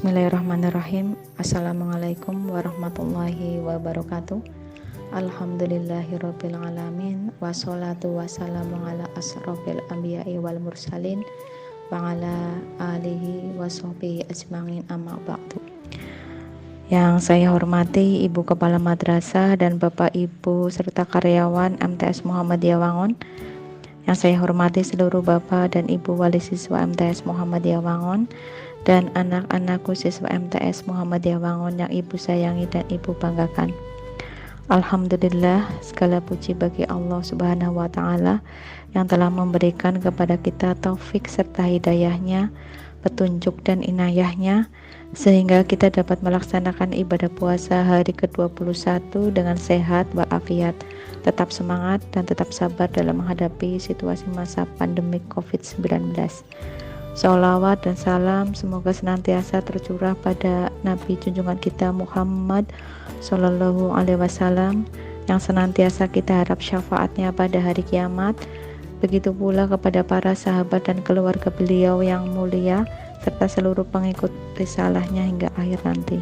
Bismillahirrahmanirrahim. Assalamualaikum warahmatullahi wabarakatuh. Alhamdulillahirabbil alamin. Wassalatu wassalamu ala asrofil anbiya'i wal mursalin wa ala alihi washabihi ajmain, amma ba'du. Yang saya hormati Ibu Kepala Madrasah dan Bapak Ibu serta karyawan MTS Muhammadiyah Wangon. Yang saya hormati seluruh Bapak dan Ibu wali siswa MTS Muhammadiyah Wangon dan anak-anakku siswa MTS Muhammadiyah Wangon yang Ibu sayangi dan Ibu banggakan. Alhamdulillah, segala puji bagi Allah Subhanahu wa Ta'ala yang telah memberikan kepada kita taufik serta hidayahnya, petunjuk dan inayahnya, sehingga kita dapat melaksanakan ibadah puasa hari ke-21 dengan sehat walafiat, tetap semangat dan tetap sabar dalam menghadapi situasi masa pandemi COVID-19. Sholawat dan salam semoga senantiasa tercurah pada Nabi junjungan kita Muhammad Sallallahu Alaihi Wasallam yang senantiasa kita harap syafaatnya pada hari kiamat. Begitu pula kepada para sahabat dan keluarga beliau yang mulia serta seluruh pengikut risalahnya hingga akhir nanti.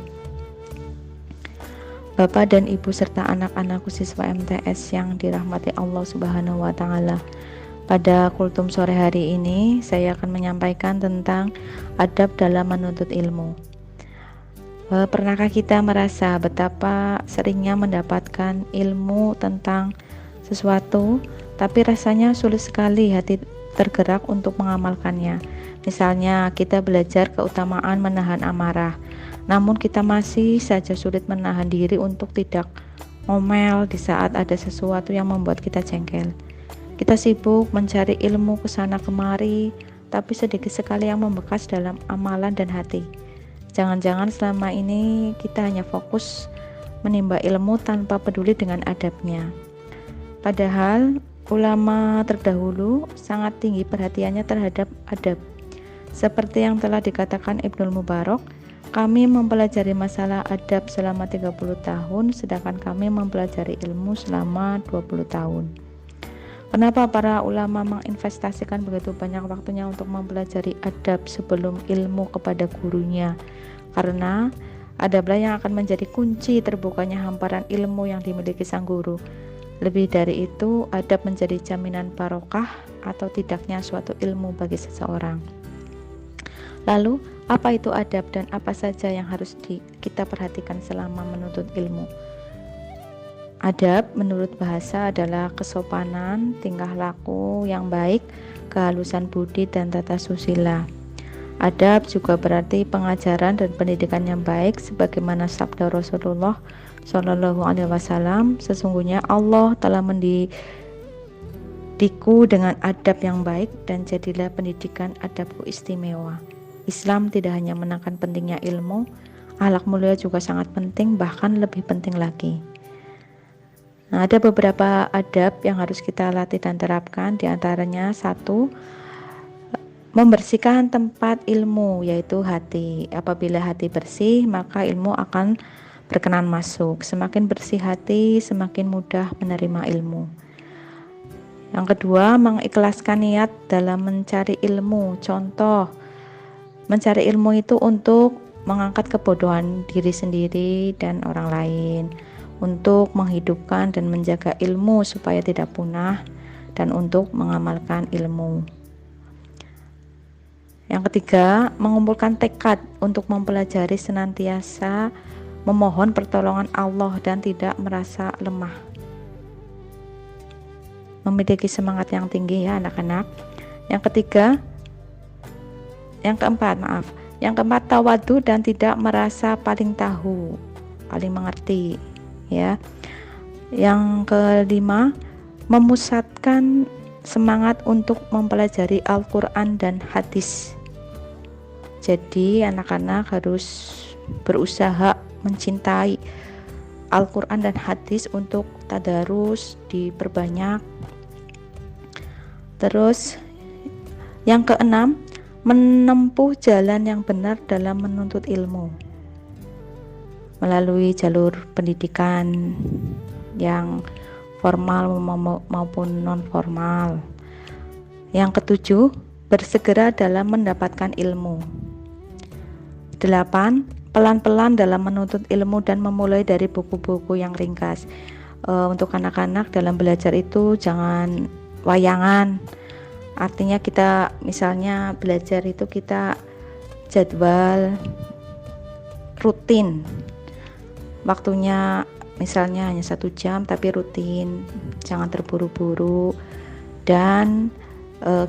Bapak dan Ibu serta anak-anakku siswa MTS yang dirahmati Allah Subhanahu wa Ta'ala. Pada kultum sore hari ini, saya akan menyampaikan tentang adab dalam menuntut ilmu. Pernahkah kita merasa betapa seringnya mendapatkan ilmu tentang sesuatu, tapi rasanya sulit sekali hati tergerak untuk mengamalkannya? Misalnya, kita belajar keutamaan menahan amarah, namun kita masih saja sulit menahan diri untuk tidak ngomel di saat ada sesuatu yang membuat kita jengkel. Kita sibuk mencari ilmu kesana kemari, tapi sedikit sekali yang membekas dalam amalan dan hati. Jangan-jangan selama ini kita hanya fokus menimba ilmu tanpa peduli dengan adabnya. Padahal ulama terdahulu sangat tinggi perhatiannya terhadap adab. Seperti yang telah dikatakan Ibnul Mubarak, kami mempelajari masalah adab selama 30 tahun, sedangkan kami mempelajari ilmu selama 20 tahun. Kenapa para ulama menginvestasikan begitu banyak waktunya untuk mempelajari adab sebelum ilmu kepada gurunya? Karena adablah yang akan menjadi kunci terbukanya hamparan ilmu yang dimiliki sang guru. Lebih dari itu, adab menjadi jaminan barokah atau tidaknya suatu ilmu bagi seseorang. Lalu, apa itu adab dan apa saja yang harus kita perhatikan selama menuntut ilmu? Adab menurut bahasa adalah kesopanan, tingkah laku yang baik, kehalusan budi dan tata susila. Adab juga berarti pengajaran dan pendidikan yang baik, sebagaimana sabda Rasulullah Shallallahu Alaihi Wasallam, sesungguhnya Allah telah mendidikku dengan adab yang baik dan jadilah pendidikan adabku istimewa. Islam tidak hanya menekankan pentingnya ilmu, akhlak mulia juga sangat penting, bahkan lebih penting lagi. Nah, ada beberapa adab yang harus kita latih dan terapkan. Di antaranya, 1, membersihkan tempat ilmu, yaitu hati. Apabila hati bersih, maka ilmu akan berkenan masuk. Semakin bersih hati, semakin mudah menerima ilmu. Yang kedua, mengikhlaskan niat dalam mencari ilmu. Contoh, mencari ilmu itu untuk mengangkat kebodohan diri sendiri dan orang lain, untuk menghidupkan dan menjaga ilmu supaya tidak punah, dan untuk mengamalkan ilmu. Yang ketiga, mengumpulkan tekad untuk mempelajari, senantiasa memohon pertolongan Allah dan tidak merasa lemah. Memiliki semangat yang tinggi ya anak-anak. Yang keempat, tawadu dan tidak merasa paling tahu, paling mengerti. Ya. Yang kelima, memusatkan semangat untuk mempelajari Al-Quran dan hadis. Jadi anak-anak harus berusaha mencintai Al-Quran dan hadis untuk tadarus diperbanyak. Terus yang keenam, menempuh jalan yang benar dalam menuntut ilmu melalui jalur pendidikan yang formal maupun non formal. Yang ketujuh, bersegera dalam mendapatkan ilmu. 8. Pelan-pelan dalam menuntut ilmu dan memulai dari buku-buku yang ringkas. Untuk anak-anak dalam belajar itu jangan wayangan. Artinya kita misalnya belajar itu kita jadwal rutin. Waktunya misalnya hanya 1 jam tapi rutin. Jangan terburu-buru dan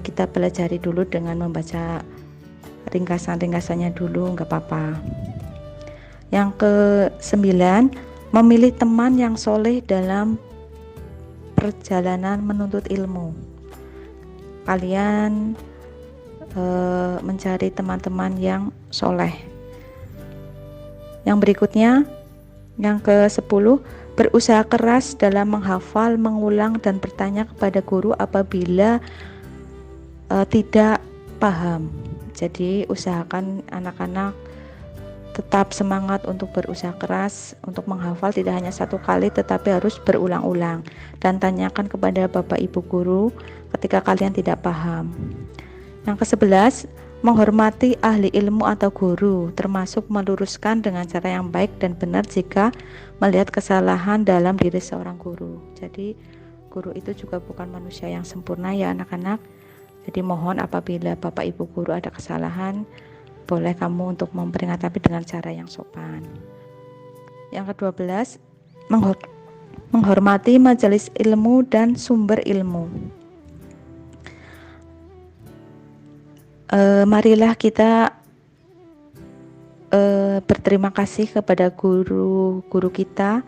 kita pelajari dulu dengan membaca ringkasan-ringkasannya dulu, nggak apa-apa. Yang ke-9, memilih teman yang soleh dalam perjalanan menuntut ilmu. Kalian mencari teman-teman yang soleh. Yang berikutnya, yang ke-10, berusaha keras dalam menghafal, mengulang, dan bertanya kepada guru apabila tidak paham. Jadi usahakan anak-anak tetap semangat untuk berusaha keras untuk menghafal, tidak hanya 1 kali tetapi harus berulang-ulang, dan tanyakan kepada bapak ibu guru ketika kalian tidak paham. Yang ke-11, menghormati ahli ilmu atau guru, termasuk meluruskan dengan cara yang baik dan benar jika melihat kesalahan dalam diri seorang guru. Jadi guru itu juga bukan manusia yang sempurna ya anak-anak. Jadi mohon apabila bapak ibu guru ada kesalahan, boleh kamu untuk memperingat, tapi dengan cara yang sopan. Yang ke-12, menghormati majelis ilmu dan sumber ilmu. Marilah kita berterima kasih kepada guru-guru kita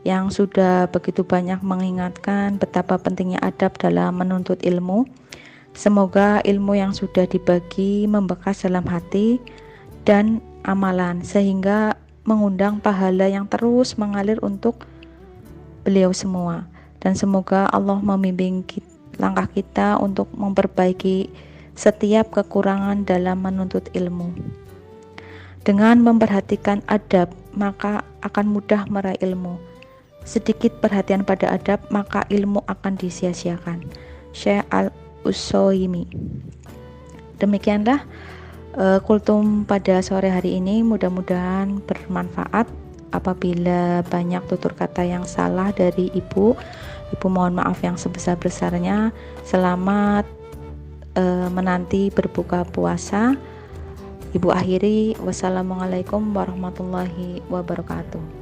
yang sudah begitu banyak mengingatkan betapa pentingnya adab dalam menuntut ilmu. Semoga ilmu yang sudah dibagi membekas dalam hati dan amalan sehingga mengundang pahala yang terus mengalir untuk beliau semua, dan semoga Allah membimbing langkah kita untuk memperbaiki setiap kekurangan dalam menuntut ilmu. Dengan memperhatikan adab, maka akan mudah meraih ilmu. Sedikit perhatian pada adab, maka ilmu akan disia-siakan. Syekh Al-Utsaimin. Demikianlah kultum pada sore hari ini, mudah-mudahan bermanfaat. Apabila banyak tutur kata yang salah dari ibu mohon maaf yang sebesar-besarnya. Selamat menanti berbuka puasa. Ibu akhiri, wassalamualaikum warahmatullahi wabarakatuh.